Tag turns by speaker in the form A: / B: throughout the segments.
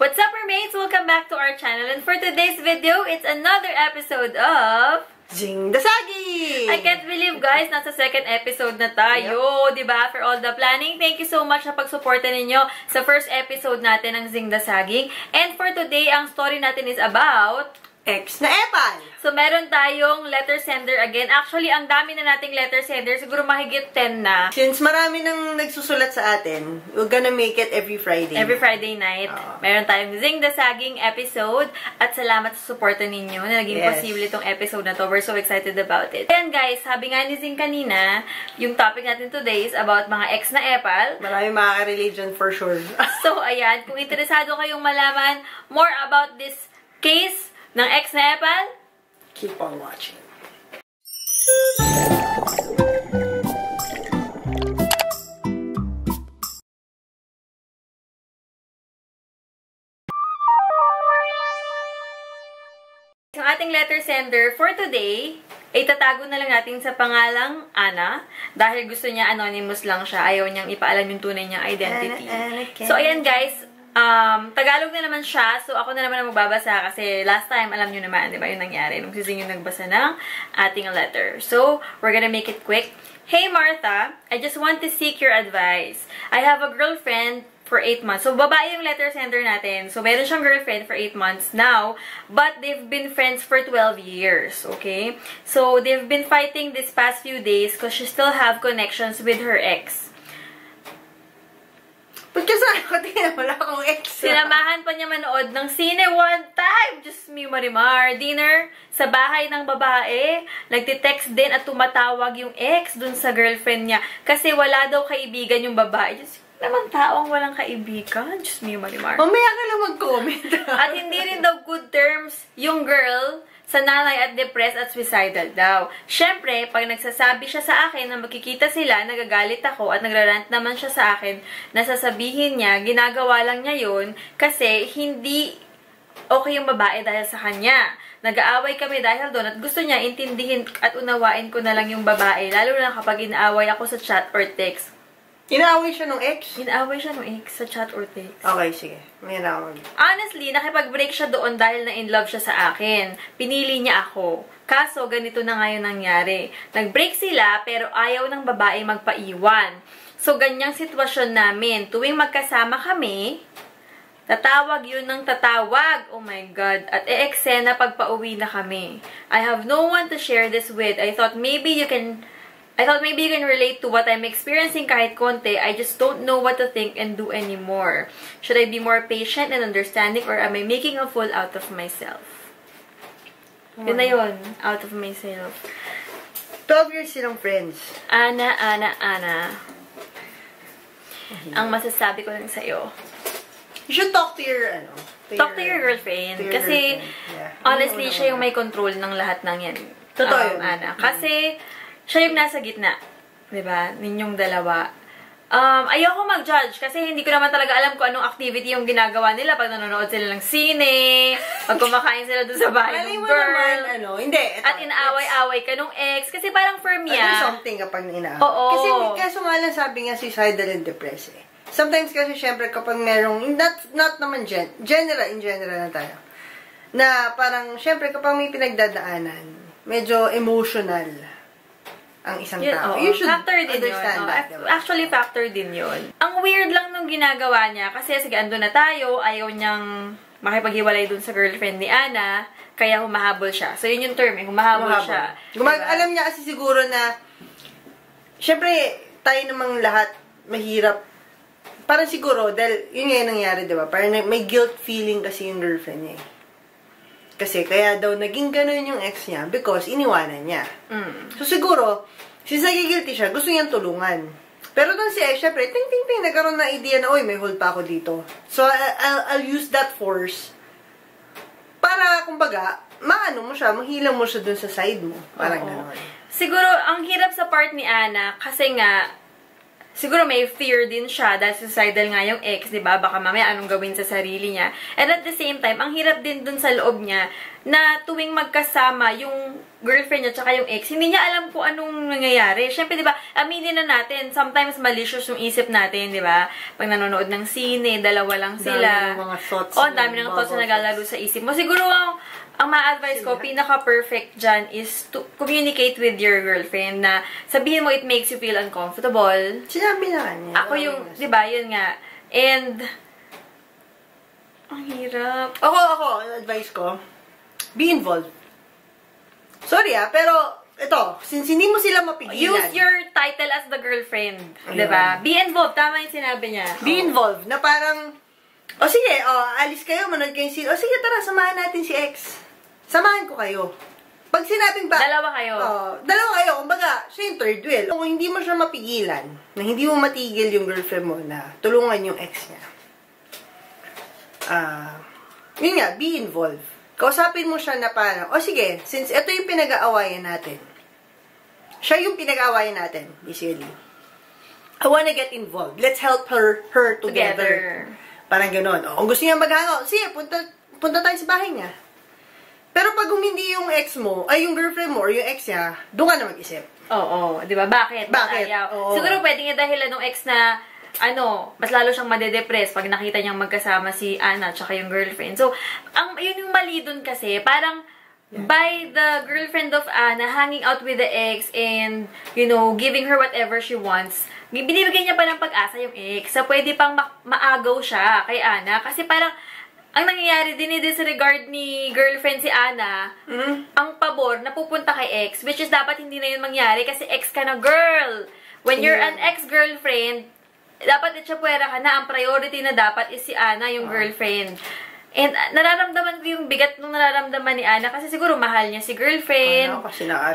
A: What's up, mermaids? Welcome back to our channel. And for today's video, it's another episode of
B: Zing the Saging!
A: I can't believe, guys, nasa second episode na tayo. Yep. Diba? For all the planning, thank you so much sa pagsuporta ninyo sa first episode natin ng Zing the Saging. And for today, ang story natin is about
B: X na Epal!
A: So, meron tayong letter sender again. Actually, ang dami na nating letter sender. Siguro mahigit 10 na.
B: Since marami nang nagsusulat sa atin, we're gonna make it every Friday.
A: Every Friday night. Meron tayong Zing the Saging episode. At salamat sa suporta ninyo na naging posible itong episode na to. We're so excited about it. Ayan guys, sabi nga ni Zing kanina, yung topic natin today is about mga ex na epal.
B: Marami makaka-relate dyan for sure.
A: So, ayan. Kung interesado kayong malaman more about this case ng ex na epal,
B: keep on watching.
A: Yung ating letter sender for today, ay tatago na lang natin sa pangalang Ana. Dahil gusto niya anonymous lang siya. Ayaw niyang ipaalam yung tunay niyang identity. So, ayan guys. Tagalog na naman siya. So, ako na naman ang magbabasa kasi last time, alam nyo naman, di ba, yung nangyari. Nung si Zing yung nagbasa ng ating letter. So, we're gonna make it quick. Hey, Martha, I just want to seek your advice. I have a girlfriend for 8 months. So, babae yung letter sender natin. So, meron siyang girlfriend for 8 months now, but they've been friends for 12 years, okay? So, they've been fighting this past few days because she still have connections with her ex.
B: Ba't kasi ako tingnan, wala akong ex.
A: Sinamahan pa niya manood ng sine one time. Just me, Marimar. Dinner sa bahay ng babae. Nagtitext din at tumatawag yung ex dun sa girlfriend niya. Kasi wala daw kaibigan yung babae. Just naman taong walang kaibigan. Just me, Marimar.
B: Mamaya ka lang mag-comment.
A: At hindi rin daw good terms yung girl sa nanay at depressed at suicidal daw. Siyempre, pag nagsasabi siya sa akin na magkikita sila, nagagalit ako at nagrarant naman siya sa akin na sasabihin niya, ginagawa lang niya yun kasi hindi okay yung babae dahil sa kanya. Nag-aaway kami dahil doon at gusto niya intindihin at unawain ko na lang yung babae, lalo na kapag inaaway ako sa chat or text.
B: Inaaway siya nung ex?
A: Inaaway siya nung ex sa chat or text.
B: Okay, sige. May naawag.
A: Honestly, nakipag-break siya doon dahil na in love siya sa akin. Pinili niya ako. Kaso, ganito na ngayon nangyari. Nag-break sila, pero ayaw ng babae magpaiwan. So, ganyang sitwasyon namin. Tuwing magkasama kami, tatawag yun ng tatawag. Oh my God. At e-eksena pag pauwi na kami. I have no one to share this with. I thought maybe you can relate to what I'm experiencing kahit konti. I just don't know what to think and do anymore. Should I be more patient and understanding or am I making a fool out of myself? Yun na yun. Out of myself.
B: 12 years silang friends.
A: Ana. Ang masasabi ko lang sa'yo.
B: You should talk to your,
A: Talk to your girlfriend. Kasi, honestly, siya yung may control ng lahat ng yan.
B: Totoo yun.
A: Ana. Kasi, siya yung nasa gitna. Diba? Ninyong dalawa. Ayoko mag-judge kasi hindi ko naman talaga alam kung anong activity yung ginagawa nila pag nanonood sila ng sine, pag kumakain sila doon sa bahay ng girl.
B: Naman, hindi.
A: At inaaway-away ka nung ex. Kasi parang for me,
B: something kapag inaaway.
A: Oo.
B: Kasi kaso nga lang sabi nga suicidal and depressed eh. Sometimes kasi syempre kapag merong, not naman in general na tayo, na parang syempre kapag may pinagdadaanan, medyo emotional ang isang tao. You should understand that.
A: Actually, factor din yun. Ang weird lang nung ginagawa niya, kasi sige, andun na tayo, ayaw niyang makipaghiwalay dun sa girlfriend ni Ana, kaya humahabol siya. So, yun yung term, humahabol siya. Diba?
B: Alam niya kasi siguro na, syempre, tayo namang lahat mahirap. Parang siguro, dahil yun nga yung nangyari, diba? Parang may guilt feeling kasi yung girlfriend niya. Kasi kaya daw naging ganun yung ex niya because iniwanan niya. So siguro, since nagigilty siya, gusto niyang tulungan. Pero doon si ex, syempre, ting, nagkaroon na idea na, oy, may hold pa ako dito. So, I'll use that force para, kumbaga, maano mo siya, mahila mo siya doon sa side mo. Parang gano'n.
A: Siguro, ang hirap sa part ni Ana, kasi nga, siguro may fear din siya dahil suicidal nga yung ex, diba? Baka mamaya anong gawin sa sarili niya. And at the same time, ang hirap din dun sa loob niya na tuwing magkasama yung girlfriend niya tsaka yung ex, hindi niya alam kung anong nangyayari. Siyempre, di ba, aminin na natin, sometimes malicious yung isip natin, di ba? Pag nanonood ng sine, dalawa lang sila.
B: Dami ng mga thoughts.
A: Dami ng thoughts na naglalaro sa isip mo. Siguro, ang ma-advise ko, pinaka-perfect dyan is to communicate with your girlfriend na sabihin mo it makes you feel uncomfortable.
B: Sinabi na niya.
A: Ako yung, di ba, yun nga. And, ang hirap.
B: Ako, advice ko, be involved. Sorry pero, ito, since hindi mo sila mapigilan.
A: Use your title as the girlfriend. Diba? Be involved. Tama yung sinabi niya.
B: Be involved. Na parang, sige, alis kayo, manood kayo sige, tara, samahan natin si ex. Samahan ko kayo. Pag sinabing ba...
A: Dalawa kayo.
B: Dalawa kayo. Kumbaga, siya yung third wheel. Kung hindi mo siya mapigilan, na hindi mo matigil yung girlfriend mo na tulungan yung ex niya. Yun nga, be involved. Kausapin mo siya na parang, sige, since ito yung pinag-aawayan natin, siya yung pinag-aawayan natin, basically. I wanna get involved. Let's help her together. Parang gano'n. Kung gusto niya mag-hangout, sige, punta tayo sa bahay niya. Pero pag hindi yung ex mo, ay yung girlfriend mo or yung ex niya, doon ka na mag-isip.
A: Oo, di ba? Bakit? Siguro pwede nga dahilan ng ex na mas lalo siyang madedepress pag nakita niyang magkasama si Ana tsaka yung girlfriend. So, yun yung mali dun kasi, parang, by the girlfriend of Ana hanging out with the ex and, giving her whatever she wants, binibigyan niya pa ng pag-asa yung ex. So, pwede pang maagaw siya kay Ana. Kasi parang, ang nangyayari, dinidisregard ni girlfriend si Ana, ang pabor na pupunta kay ex, which is dapat hindi na yun mangyari kasi ex ka na, girl. When you're an ex-girlfriend, dapat itsapwera ka na, ang priority na dapat is si Ana, yung girlfriend. And nararamdaman ko yung bigat nung nararamdaman ni Ana kasi siguro mahal niya si girlfriend.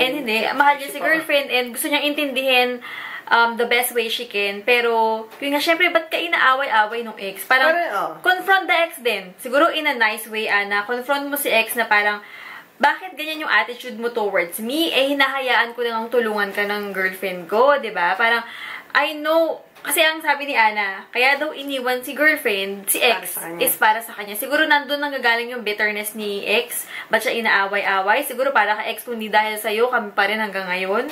A: And hindi, mahal niya si girlfriend and gusto niyang intindihin the best way she can. Pero, yun nga, syempre, ba't ka inaaway-away nung ex? Parang, confront the ex din. Siguro in a nice way, Ana. Confront mo si ex na parang, bakit ganyan yung attitude mo towards me? Hinahayaan ko nang tulungan ka ng girlfriend ko, diba? Parang, I know, kasi ang sabi ni Ana, kaya daw iniwan si girlfriend, si ex, is para sa kanya. Siguro nandun nanggagaling yung bitterness ni ex. Ba't siya inaaway-away? Siguro para ka ex, kundi dahil sa'yo, kami pa rin hanggang ngayon.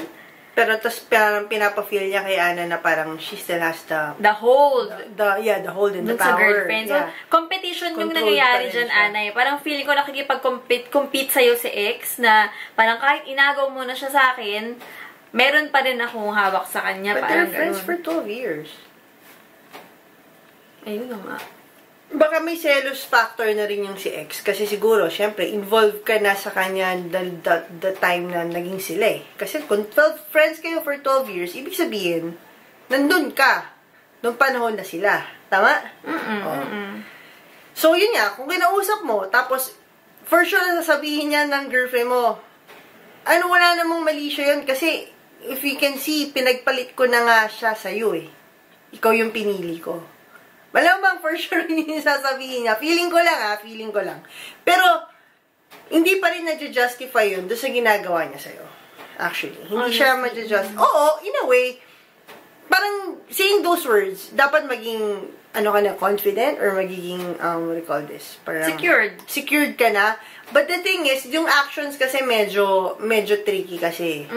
B: Pero tas parang pinapa-feel niya kay Ana na parang she still has
A: the hold.
B: The hold and the power.
A: Sa girlfriend. So, competition yung nangyayari dyan, Ana. Parang feeling ko nakikipag-compete sa'yo si ex na parang kahit inagaw mo na siya sa akin, meron pa rin akong hawak sa kanya.
B: But they're friends for 12 years.
A: Ayun nga.
B: Baka may jealous factor na rin yung si ex. Kasi siguro, syempre, involved ka na sa kanya the time na naging sila eh. Kasi kung 12 friends kayo for 12 years, ibig sabihin, nandun ka. Nung panahon na sila. Tama? So, yun nga. Kung kinausap mo, tapos, for sure, sasabihin niya ng girlfriend mo, wala namang mali siya yun. Kasi, if you can see, pinagpalit ko na nga siya sa'yo eh. Ikaw yung pinili ko. Malamang for sure yung sasabihin niya. Feeling ko lang. Pero, hindi pa rin na-justify yun doon sa ginagawa niya sa'yo. Actually. Hindi siya ma-justify. Oo, in a way, parang saying those words, dapat maging, confident or magiging, what do you call this? Parang, Secured ka na. But the thing is, yung actions kasi medyo tricky kasi.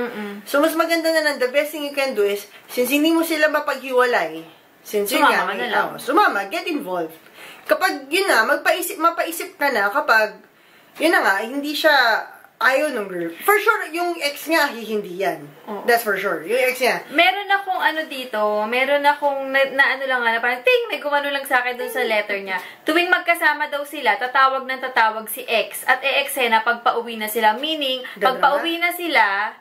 B: So, mas maganda na lang, the best thing you can do is, since hindi mo sila mapaghiwalay, sumama, get involved. Kapag, yun na, mapaisip ka na kapag, yun na nga, hindi siya ayaw ng girl. For sure, yung ex nga, hindi yan. That's for sure. Yung ex niya.
A: Meron akong parang, may gumano lang sa akin dun sa letter niya. Tuwing magkasama daw sila, tatawag si ex. At e-eksena pag pauwi na sila. Meaning, pag pauwi na sila,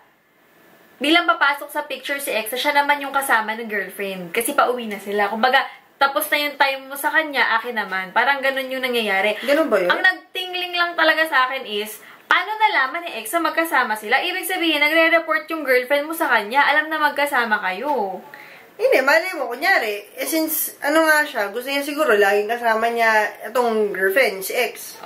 A: bilang papasok sa picture si ex, siya naman yung kasama ng girlfriend. Kasi pauwi na sila. Kumbaga, tapos na yung time mo sa kanya, akin naman. Parang ganun yung nangyayari.
B: Ganun ba yun?
A: Ang nagtingling lang talaga sa akin is, paano nalaman ni ex na magkasama sila? Ibig sabihin, nagre-report yung girlfriend mo sa kanya, alam na magkasama kayo.
B: Hindi, mali mo. Kunyari, since, nga siya, gusto niya siguro, laging kasama niya itong girlfriend, si ex.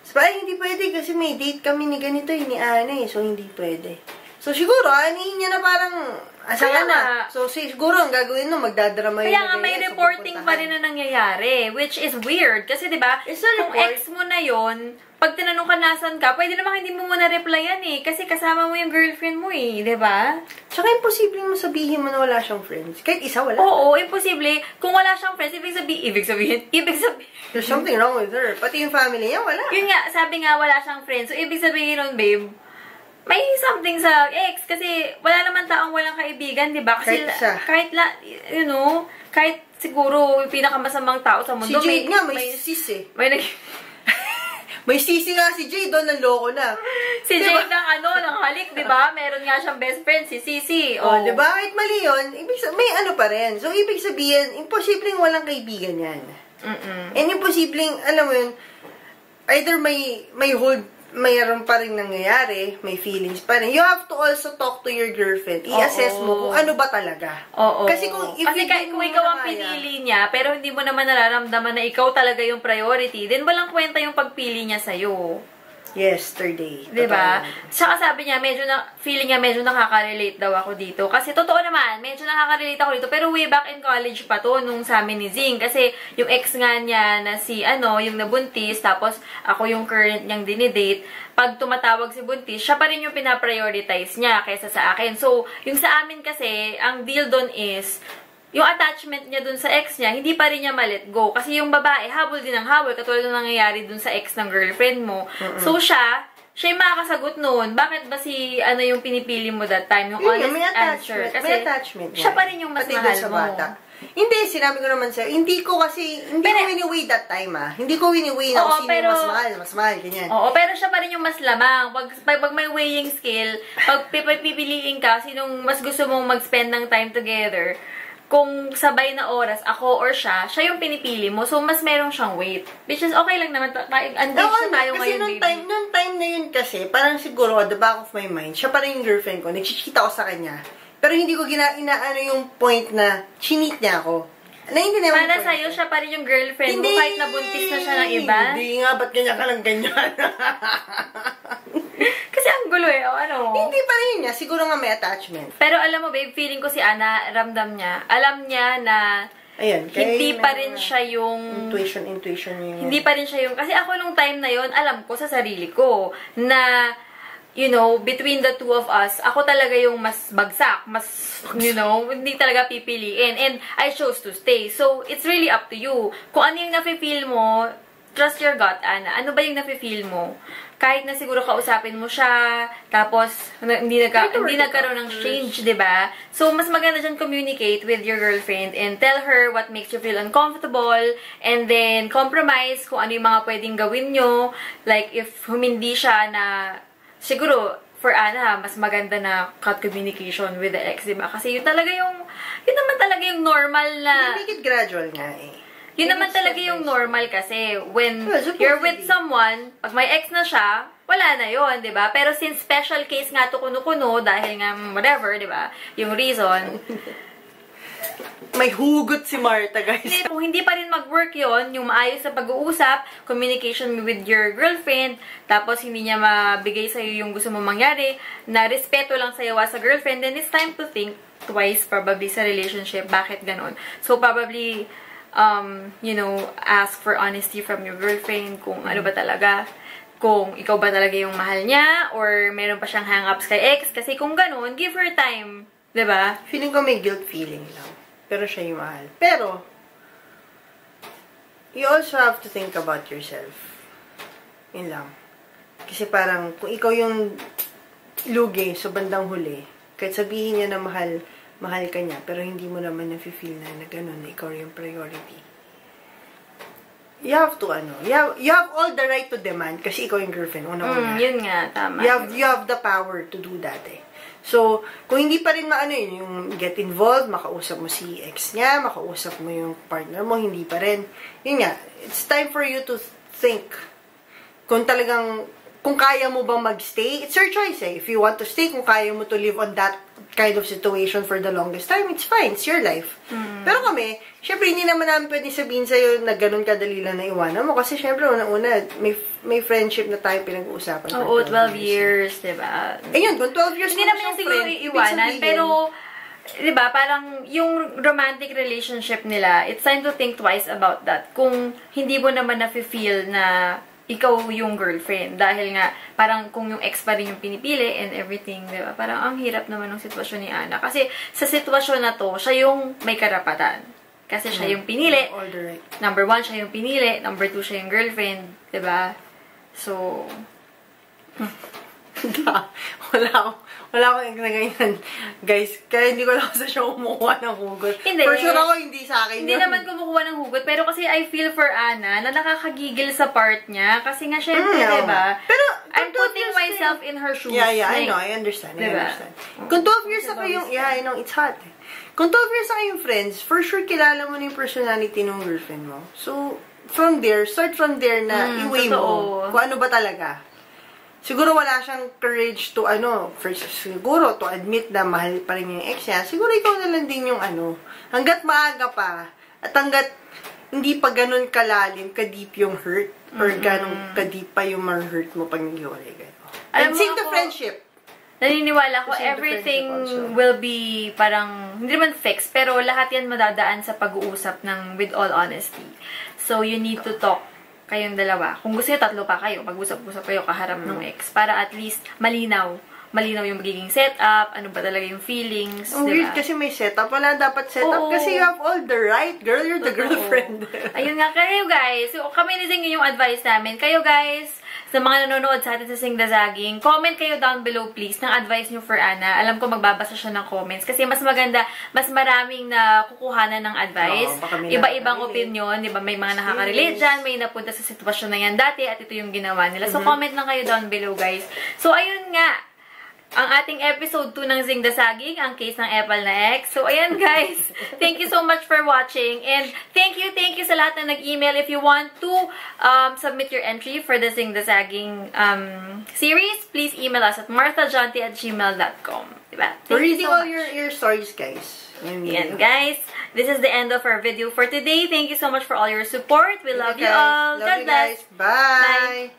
B: So, hindi pwede kasi may date kami ni ganito, ni Ana So, hindi pwede. So, siguro, anihin niya na parang, Asahan na. So, siguro, ang gagawin no, magdadrama yun.
A: Kaya nga, may reporting pa rin na nangyayari, which is weird. Kasi, di ba, kung ex mo na yon, pag tinanong ka nasan ka, pwede naman hindi mo muna replyan eh. Kasi kasama mo yung girlfriend mo eh, di ba?
B: Tsaka imposible mo sabihin mo na wala siyang friends. Kahit isa, wala.
A: Oo, imposible. Kung wala siyang friends, ibig sabihin.
B: There's something wrong with her. Pati yung family niya, wala.
A: Yun nga, sabi nga, wala siyang friends. So, ibig sabihin nun, babe, may something sa ex. Kasi, wala naman taong walang kaibigan, di ba? Kasi, kahit kahit siguro, yung pinakamasamang tao sa mundo.
B: Si Jade nga, may sis eh.
A: May
B: sisi nga si Jade doon, nanloko na.
A: Si diba? Jade ng halik, di ba? Meron nga siyang best friend, si Sisi.
B: Oh, di ba? Kahit mali yun, may ano pa rin. So, ibig sabihin, imposibleng walang kaibigan yan. And imposibleng, alam mo yun, either may mayroon pa rin nangyayari, may feelings pa rin. You have to also talk to your girlfriend. I-assess mo kung ano ba talaga.
A: Oo.
B: Kasi kung
A: ikaw ang pinili niya, pero hindi mo naman nararamdaman na ikaw talaga yung priority, then walang kwenta yung pagpili niya sa'yo.
B: Yesterday.
A: Diba? Saka sabi niya, feeling niya medyo nakaka-relate daw ako dito. Kasi totoo naman, medyo nakaka-relate ako dito. Pero way back in college pa to, nung sa amin ni Zing. Kasi yung ex nga niya na yung nabuntis, tapos ako yung current niyang dinidate. Pag tumatawag si buntis, siya pa rin yung pinaprioritize niya kaysa sa akin. So, yung sa amin kasi, ang deal doon is, yung attachment niya dun sa ex niya, hindi pa rin niya ma-let go. Kasi yung babae, habol din ang habol, katulad ng nangyayari dun sa ex ng girlfriend mo. So, siya yung makakasagot nun. Bakit ba yung pinipili mo that time? Yung honest answer. Kasi,
B: may attachment
A: siya pa rin yung mas mahal mo.
B: Bata. Hindi, sinabi ko naman sa'yo, hindi ko wini-weigh that time Hindi ko wini-weigh na kung sino mas mahal, ganyan.
A: Oo, pero siya pa rin yung mas lamang. Pag may weighing scale, pag pipiliin ka, sinong mas gusto mong mag-spend ng time together, kung sabay na oras, ako or siya yung pinipili mo. So, mas meron siyang weight. Which is okay lang naman. Engaged na tayo ngayon,
B: baby. Nung time na yun kasi, parang siguro, at the back of my mind, siya pa rin yung girlfriend ko. Nagchikita ko sa kanya. Pero hindi ko inaano yung point na chinit niya ako.
A: Para sa'yo, siya pa rin yung girlfriend mo kahit nabuntis na siya ng iba?
B: Hindi nga, ba't ganyan ka lang ganyan?
A: Kasi ang gulo eh, o ano?
B: Hindi pa rin niya, siguro nga may attachment.
A: Pero alam mo babe, feeling ko si Ana, ramdam niya. Alam niya na hindi pa rin siya yung...
B: Intuition yung...
A: Hindi pa rin siya yung... Kasi ako nung time na yon alam ko sa sarili ko na, between the two of us, ako talaga yung mas bagsak, hindi talaga pipiliin. And I chose to stay. So, it's really up to you. Kung ano yung nafe-feel mo, trust your gut, Ana. Ano ba yung nafe-feel mo? Kahit na siguro kausapin mo siya, tapos hindi nagkaroon ng change, diba? So, mas maganda dyan communicate with your girlfriend and tell her what makes you feel uncomfortable and then compromise kung ano yung mga pwedeng gawin nyo. Like, if humindi siya na, siguro, for Ana, mas maganda na cut communication with the ex, diba? Kasi yun naman talaga yung normal na...
B: Make it gradual nga eh.
A: Yun naman talaga yung normal kasi when you're with someone, pag may ex na siya, wala na yun, di ba? Pero since special case nga to kuno-kuno, dahil nga whatever, di ba? Yung reason.
B: May hugot si Martha, guys.
A: Kung hindi pa rin mag-work yun, yung maayos sa pag-uusap, communication with your girlfriend, tapos hindi niya mabigay sa'yo yung gusto mo mangyari, na respeto lang sa'yo sa girlfriend, then it's time to think twice probably sa relationship. Bakit ganon? So probably... ask for honesty from your girlfriend kung ano ba talaga, kung ikaw ba talaga yung mahal niya, or meron pa siyang hang-ups kay ex, kasi kung ganun, give her time, diba?
B: Feeling ko may guilt feeling lang, pero siya yung mahal. Pero, you also have to think about yourself. Yun lang. Kasi parang, kung ikaw yung lugi sa bandang huli, kahit sabihin niya na mahal ka niya, pero hindi mo naman nafe-feel na gano'n, na ikaw yung priority. You have to, you have all the right to demand, kasi ikaw yung girlfriend, una-una.
A: Yun nga, tama.
B: You have the power to do that eh. So, kung hindi pa rin yung get involved, makausap mo si ex niya, makausap mo yung partner mo, hindi pa rin. Yun nga, it's time for you to think kung kaya mo bang magstay, it's your choice eh. If you want to stay, kung kaya mo to live on that kind of situation for the longest time, it's fine. It's your life. Pero kami, syempre, hindi naman namin pwedeng sabihin sa'yo na ganun kadali lang na iwanan mo. Kasi syempre, una-una, may friendship na tayo pinag-uusapan.
A: Oo, 12 years, diba?
B: Ayun, kung 12 years
A: hindi naman yung siguro iiwanan, pero diba, parang yung romantic relationship nila, it's time to think twice about that. Kung hindi mo naman na-feel na ikaw yung girlfriend. Dahil nga, parang kung yung ex pa rin yung pinipili and everything, diba? Parang ang hirap naman ng sitwasyon ni Ana. Kasi sa sitwasyon na to, siya yung may karapatan. Kasi siya yung pinili.
B: All the right.
A: Number 1, siya yung pinili. Number 2, siya yung girlfriend. Diba? So,
B: wala akong na ganyan. Guys, kaya hindi ko lang sa show kumukuha ng hugot.
A: Hindi.
B: For sure ako, hindi sa akin
A: Hindi naman kumukuha ng hugot. Pero kasi I feel for Ana na nakakagigil sa part niya. Kasi nga, syempre, diba?
B: Pero,
A: I'm putting myself in her shoes.
B: Yeah, I know. I understand.
A: Diba?
B: Kung 12 years na kayong, I know, it's hot. Kung 12 years na kayong friends, for sure, kilala mo na yung personality ng girlfriend mo. So, start from there na i-weigh mo kung ano ba talaga. Siguro wala siyang courage to, siguro to admit na mahal pa rin yung ex niya. Siguro ikaw na lang din yung hanggat maaga pa, at hanggat hindi pa ganun kalalim, ka-deep yung hurt, or ganun ka-deep pa yung ma-hurt mo pag nag-iwalay kayo. And sing the friendship.
A: Naniniwala ko, everything will be parang, hindi naman fixed, pero lahat yan madadaan sa pag-uusap ng with all honesty. So, you need to talk kayong dalawa. Kung gusto nyo, 3 pa kayo. Mag-usap-usap kayo kaharap ng ex. Para at least malinaw. Malinaw yung magiging setup. Ano ba talaga yung feelings.
B: Ang weird kasi may setup. Wala dapat setup. Kasi you have all the right. Girl, you're the girlfriend.
A: Ayun nga. Kayo guys. So, kami ni Zing yung advice namin. Kayo guys, sa mga nanonood sa atin sa Sing the Zagging, comment kayo down below please ng advice nyo for Ana. Alam ko magbabasa siya ng comments kasi mas maganda, mas maraming na kukuhanan ng advice. Iba-ibang opinion, di ba? May mga nakaka-relate dyan, may napunta sa sitwasyon na yan dati at ito yung ginawa nila. So, comment lang kayo down below guys. So, ayun nga. Ang ating episode 2 ng Zing the Zagging, ang case ng Epal na ex. So, ayan guys. Thank you so much for watching. And thank you sa lahat na nag-email. If you want to submit your entry for the Zing the Zagging series, please email us at marthajonty@gmail.com. Diba?
B: We're reading all your stories, guys.
A: Ayan guys. This is the end of our video for today. Thank you so much for all your support. We love you all. God bless.
B: Bye.